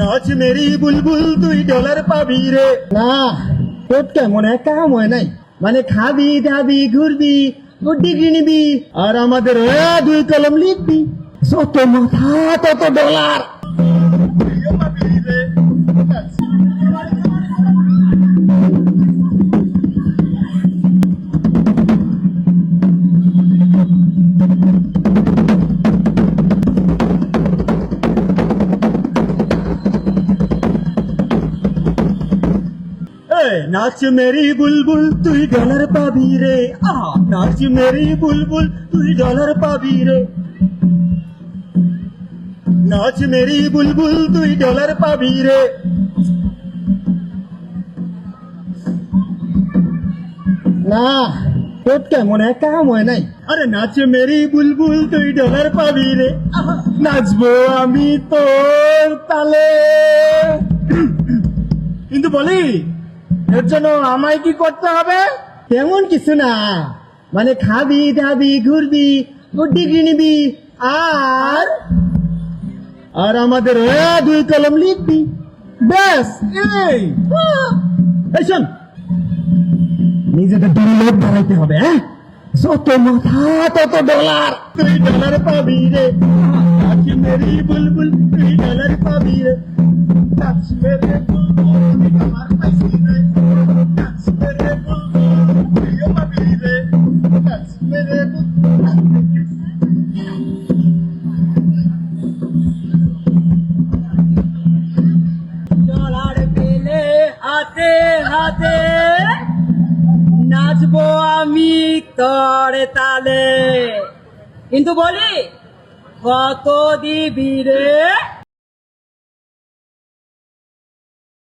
নাচ মেরি বুলবুল তুই ডলার পাবি রে। না তোর কেমন কাম হয় নাই, মানে খাবি দাবি ঘুরবি ডিগ্রি নিবি আর আমাদের 2 কলম লিখবি, যত মাথা তত ডলার। নাচ মেরি বুলবুল তুই ডলার পাবি রে, নাচ মেরি বুলবুল তুই ডলার পাবি রে, নাচ মেরি বুলবুল তুই ডলার পাবি রে। না তোর কেমন কাম হয় নাই, আরে নাচ মেরি বুলবুল তুই ডলার পাবি রে, নাচবো আমি তোর তালে। কিন্তু বলি এর জন্য আমায় কি করতে হবে? তেমন কিছু না, মানে খাবি দাবি ঘুরবি ডিগ্রি নিবি আর আর আমাদের 2 কলম লিখবি, ব্যাস। এই শোন, নিজেদের ডলার বাড়াইতে হবে, যত মাথা তত ডলার। তুই ডলার পাবি রে, নাচ মেরি বুলবুল তুই ডলার পাবি রে, নাচ মেরে বুলবুল তুই ডলার পাবি রে, নাচ মেরে বুলবুল তুইও পাবি রে, নাচ মেরে ডলার পেলে হাতে হাতে নাচবো আমি তোর তালে। কিন্তু বলি কত দিবি রে?